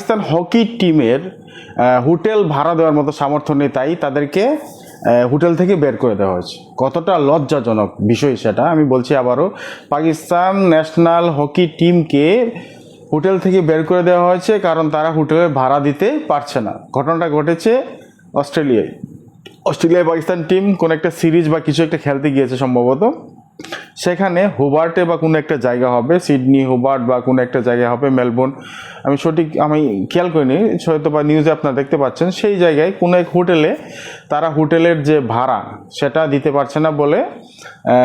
Pakistan hockey টিমের hotel ভাড়া দেওয়ার মতো সামর্থ্য নেই, তাই তাদেরকে হোটেল থেকে বের করে দেওয়া হয়েছে। কতটা লজ্জাজনক বিষয় সেটা আমি বলছি আবারও, পাকিস্তান ন্যাশনাল হকি টিমকে হোটেল থেকে বের করে দেওয়া হয়েছে কারণ তারা হোটেলের ভাড়া দিতে পারছে না। ঘটনাটা ঘটেছে অস্ট্রেলিয়ায় পাকিস্তান টিম কোনো একটা সিরিজ বা কিছু একটা খেলতে গিয়েছে সম্ভবত, সেখানে হোবার্টে বা কোনো একটা জায়গা হবে, সিডনি হোবার্ট বা কোনো একটা জায়গা হবে, মেলবোর্ন, আমি খেয়াল করিনি, হয়তো বা নিউজে আপনারা দেখতে পাচ্ছেন, সেই জায়গায় কোনো এক হোটেলে তারা হোটেলের যে ভাড়া সেটা দিতে পারছে না বলে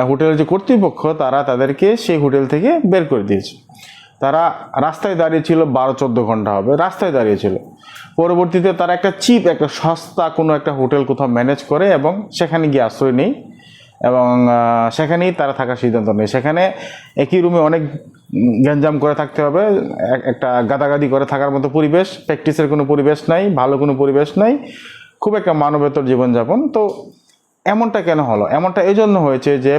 হোটেলের যে কর্তৃপক্ষ তারা তাদেরকে সেই হোটেল থেকে বের করে দিয়েছে। তারা রাস্তায় দাঁড়িয়েছিল 12-14 ঘন্টা হবে রাস্তায় দাঁড়িয়েছিল। পরবর্তীতে তারা একটা একটা সস্তা কোনো একটা হোটেল কোথাও ম্যানেজ করে এবং সেখানে গিয়ে আশ্রয় নেই এবং সেখানেই তারা থাকার সিদ্ধান্ত নেয়। সেখানে একই রুমে অনেক গ্যাঞ্জাম করে থাকতে হবে, একটা গাদাগাদি করে থাকার মতো পরিবেশ, প্র্যাকটিসের কোনো পরিবেশ নাই, ভালো কোনো পরিবেশ নাই, খুব একটা মানবেতর জীবনযাপন। তো এমনটা কেন হলো? এমনটা এই জন্য হয়েছে যে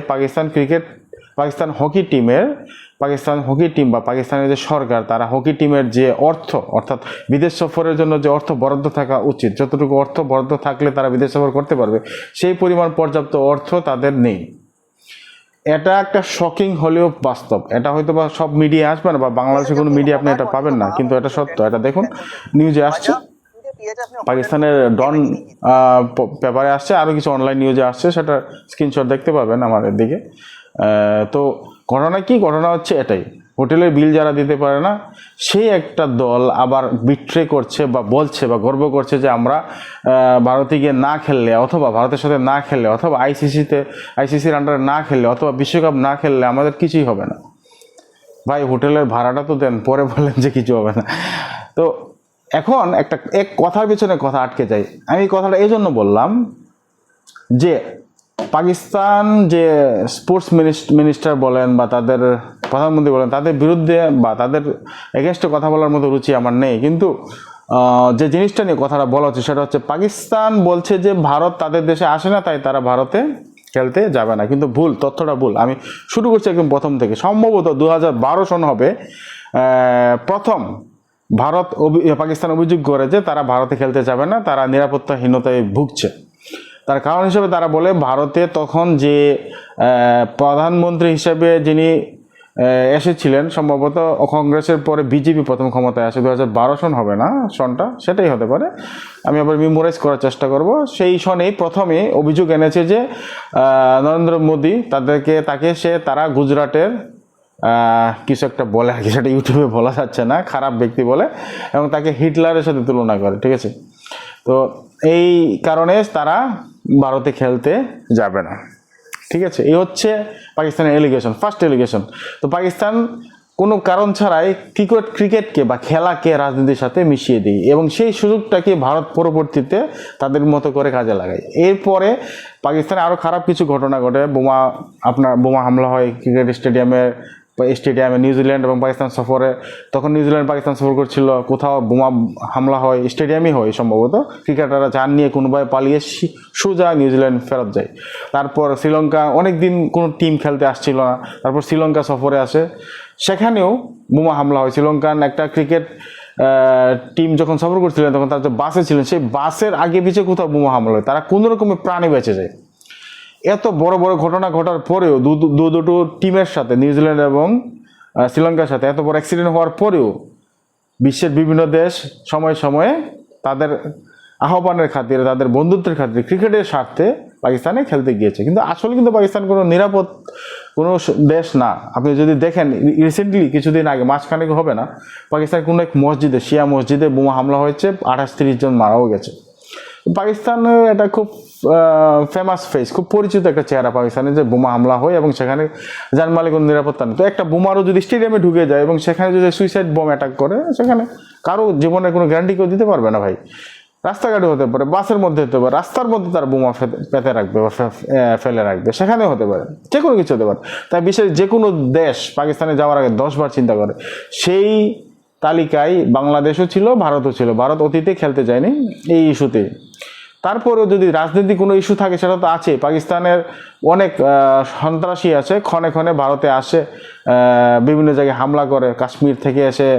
পাকিস্তান হকি টিম বা পাকিস্তানের যে সরকার, তারা হকি টিমের যে অর্থাৎ বিদেশ সফরের জন্য যে অর্থ বরাদ্দ থাকা উচিত, যতটুকু অর্থ বরাদ্দ থাকলে তারা বিদেশ সফর করতে পারবে, সেই পরিমাণ পর্যাপ্ত অর্থ তাদের নেই। এটা একটা শকিং হলেও বাস্তব। এটা হয়তো বা সব মিডিয়া আসবে না বা বাংলাদেশের কোনো মিডিয়া আপনি এটা পাবেন না, কিন্তু এটা সত্য। এটা দেখুন, নিউজে আসছে, পাকিস্তানের ডন পেপারে আসছে, আরও কিছু অনলাইন নিউজে আসছে, সেটা স্ক্রিনশট দেখতে পাবেন আমাদের দিকে। তো ঘটনা হচ্ছে এটাই, হোটেলের বিল যারা দিতে পারে না, সেই একটা দল আবার বিট্রে করছে বা বলছে বা গর্ব করছে যে আমরা ভারতে গিয়ে না খেললে অথবা ভারতের সাথে না খেললে অথবা আইসিসির আন্ডারে না খেললে অথবা বিশ্বকাপ না খেললে আমাদের কিছুই হবে না। ভাই, হোটেলের ভাড়াটা তো দেন, পরে বললেন যে কিছু হবে না। তো এখন এক কথার পিছনে কথা আটকে যায়। আমি কথাটা এই জন্য বললাম যে পাকিস্তান যে স্পোর্টস মিনিস্টার বলেন বা তাদের প্রধানমন্ত্রী বলেন, তাদের বিরুদ্ধে বা তাদের এগেনস্টে কথা বলার মতো রুচি আমার নেই, কিন্তু যে জিনিসটা নিয়ে কথাটা বলা হচ্ছে সেটা হচ্ছে পাকিস্তান বলছে যে ভারত তাদের দেশে আসে না, তাই তারা ভারতে খেলতে যাবে না। কিন্তু ভুল, তথ্যটা ভুল। আমি শুরু করছি একদম প্রথম থেকে। সম্ভবত 2012 সন হবে প্রথম পাকিস্তান অভিযোগ করে যে তারা ভারতে খেলতে যাবে না, তারা নিরাপত্তাহীনতায় ভুগছে। তার কারণ হিসেবে তারা বলে, ভারতে তখন যে প্রধানমন্ত্রী হিসেবে যিনি এসেছিলেন, সম্ভবত কংগ্রেসের পরে বিজেপি প্রথম ক্ষমতায় আসে, 2012 সন হবে না, সনটা সেটাই হতে পারে, আমি আবার মেমোরাইজ করার চেষ্টা করব। সেই সনেই প্রথমে অভিযোগ এনেছে যে নরেন্দ্র মোদী তারা গুজরাটের কিছু একটা বলে আর কি, সেটা ইউটিউবে বলা যাচ্ছে না, খারাপ ব্যক্তি বলে, এবং তাকে হিটলারের সাথে তুলনা করে, ঠিক আছে? তো এই কারণে তারা ভারতে খেলতে যাবে না, ঠিক আছে? এই হচ্ছে পাকিস্তানের ফার্স্ট এলিগেশন। তো পাকিস্তান কোনো কারণ ছাড়াই ক্রিকেটকে বা খেলাকে রাজনীতির সাথে মিশিয়ে দিই এবং সেই সুযোগটাকে ভারত পরবর্তীতে তাদের মতো করে কাজে লাগায়। এরপরে পাকিস্তানে আরও খারাপ কিছু ঘটনা ঘটে। বোমা হামলা হয় ক্রিকেট স্টেডিয়ামে নিউজিল্যান্ড এবং পাকিস্তান সফরে। তখন নিউজিল্যান্ড পাকিস্তান সফর করছিল, কোথাও বোমা হামলা হয়, স্টেডিয়ামই হয় সম্ভবত, ক্রিকেটাররা যান নিয়ে কোনোভাবে পালিয়ে সোজা নিউজিল্যান্ড ফেরত যায়। তারপর শ্রীলঙ্কা, অনেক দিন কোনো টিম খেলতে আসছিল না, তারপর শ্রীলঙ্কা সফরে আসে, সেখানেও বোমা হামলা হয়। শ্রীলঙ্কান একটা ক্রিকেট টিম যখন সফর করছিলেন তখন তারা যে বাসে ছিলেন, সেই বাসের আগে পিছিয়ে কোথাও বোমা হামলা হয়, তারা কোনো রকমের প্রাণে বেঁচে যায়। এত বড় বড় ঘটনা ঘটার পরেও দুটো টিমের সাথে, নিউজিল্যান্ড এবং শ্রীলঙ্কার সাথে এত বড় অ্যাক্সিডেন্ট হওয়ার পরেও বিশ্বের বিভিন্ন দেশ সময়ে সময়ে তাদের আহ্বানের খাতিরে, তাদের বন্ধুত্বের খাতিরে, ক্রিকেটের স্বার্থে পাকিস্তানে খেলতে গিয়েছে। কিন্তু আসলে কিন্তু পাকিস্তান কোনো নিরাপদ কোনো দেশ না। আপনি যদি দেখেন, রিসেন্টলি কিছুদিন আগে, মাঝখানে হবে না, পাকিস্তানের কোনো এক মসজিদে, শিয়া মসজিদে বোমা হামলা হয়েছে, 28-30 জন মারাও গেছে। পাকিস্তানের এটা খুব ফেমাস ফেস, খুব পরিচিত একটা চেহারা পাকিস্তানে, যে বোমা হামলা হয় এবং সেখানে জানমালে কোনো নিরাপত্তা নেই। তো একটা বোমারও যদি স্টেডিয়ামে ঢুকে যায় এবং সেখানে যদি সুইসাইড বোম অ্যাটাক করে, সেখানে কারো জীবনের কোনো গ্যারান্টি কেউ দিতে পারবে না ভাই। রাস্তাঘাটে হতে পারে, বাসের মধ্যে হতে পারে, রাস্তার মধ্যে তার বোমা পেতে রাখবে বা ফেলে রাখবে, সেখানেও হতে পারে, যে কোনো কিছু হতে পারে। তাই বিশ্বের যে কোনো দেশ পাকিস্তানে যাওয়ার আগে 10 বার চিন্তা করে। সেই তালিকায় বাংলাদেশও ছিল, ভারতও ছিল। ভারত অতীতে খেলতে যায়নি এই ইস্যুতে। তারপরেও যদি রাজনৈতিক কোনো ইস্যু থাকে সেটা তো আছে। পাকিস্তানের অনেক সন্ত্রাসী আছে, ক্ষণে ক্ষণে ভারতে আসে, বিভিন্ন জায়গায় হামলা করে, কাশ্মীর থেকে এসে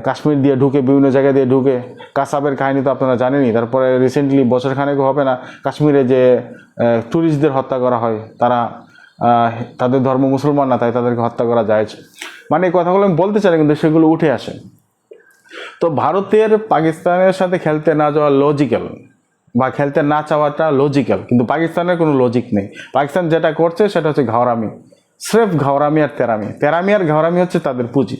কাশ্মীর দিয়ে ঢুকে, বিভিন্ন জায়গা দিয়ে ঢুকে। কাসাবের কাহিনী তো আপনারা জানেনই। তারপরে রিসেন্টলি বছরখানেক হবে না, কাশ্মীরে যে ট্যুরিস্টদের হত্যা করা হয়, তারা তাদের ধর্ম মুসলমান না, তাই তাদেরকে হত্যা করা যায়। মানে এই কথাগুলো আমি বলতে চাই, কিন্তু সেগুলো উঠে আসে। তো ভারতের পাকিস্তানের সাথে খেলতে না যাওয়া লজিক্যাল, বা খেলতে না চাওয়াটা লজিক্যাল, কিন্তু পাকিস্তানের কোনো লজিক নেই। পাকিস্তান যেটা করছে সেটা হচ্ছে ঘাওরামি, স্রেফ ঘাওরামি আর তেরামি। তেরামি আর ঘাওরামি হচ্ছে তাদের পুঁজি।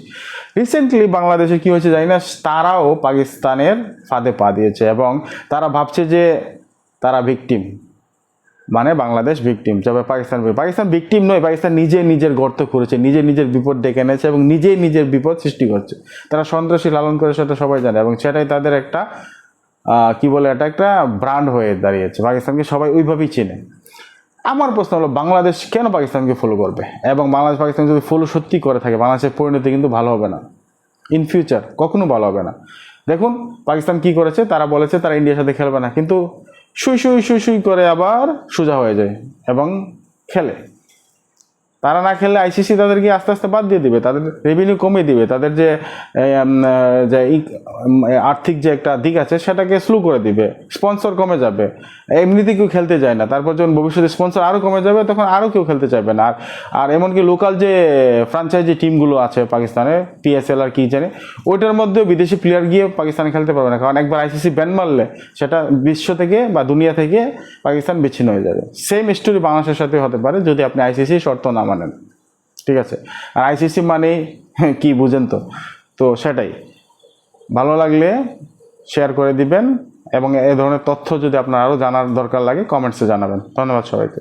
রিসেন্টলি বাংলাদেশে কি হয়েছে জানি না, তারাও পাকিস্তানের ফাঁদে পা দিয়েছে এবং তারা ভাবছে যে তারা ভিকটিম, মানে বাংলাদেশ ভিকটিম। তবে পাকিস্তান ভিকটিম নয়, পাকিস্তান নিজে নিজের গর্ত করেছে, নিজে নিজের বিপদ ডেকে এনেছে এবং নিজেই নিজের বিপদ সৃষ্টি করছে। তারা সন্ত্রাসী লালন করে, সেটা সবাই জানে, এবং সেটাই তাদের একটা কি বলে, এটা একটা ব্র্যান্ড হয়ে দাঁড়িয়েছে। পাকিস্তানকে সবাই ওইভাবেই চেনে। আমার প্রশ্ন হলো, বাংলাদেশ কেন পাকিস্তানকে ফলো করবে? এবং বাংলাদেশ পাকিস্তান যদি ফলো সত্যি করে থাকে, বাংলাদেশের পরিণতি কিন্তু ভালো হবে না, ইন ফিউচার কখনো ভালো হবে না। দেখুন পাকিস্তান কি করেছে, তারা বলেছে তারা ইন্ডিয়ার সাথে খেলবে না, কিন্তু সুই করে আবার সোজা হয়ে যায় এবং খেলে। তারা না খেললে আইসিসি তাদেরকে আস্তে আস্তে বাদ দিয়ে দিবে, তাদের রেভিনিউ কমিয়ে দিবে, তাদের যে আর্থিক যে একটা দিক আছে সেটাকে স্লো করে দিবে, স্পন্সর কমে যাবে, এমনিতে কেউ খেলতে যায় না। তারপর যখন ভবিষ্যতে স্পন্সর আরও কমে যাবে, তখন আরও কেউ খেলতে চাইবে না। আর এমনকি লোকাল যে ফ্রাঞ্চাইজি টিমগুলো আছে পাকিস্তানে, পিএসএল আর কি জানে, ওইটার মধ্যে বিদেশি প্লেয়ার গিয়ে পাকিস্তানে খেলতে পারবে না, কারণ একবার আইসিসি ব্যান মারলে সেটা বিশ্ব থেকে বা দুনিয়া থেকে পাকিস্তান বিচ্ছিন্ন হয়ে যাবে। সেম স্টোরি বাংলাদেশের সাথে হতে পারে যদি আপনি আইসিসি শর্ত না মানেন, ঠিক আছে? আর আইসিসি মানে কি বুঝেন তো? তো সেটাই। ভালো লাগলে শেয়ার করে দিবেন, এবং এই ধরনের তথ্য যদি আপনার আরও জানার দরকার লাগে কমেন্টসে জানাবেন। ধন্যবাদ সবাইকে।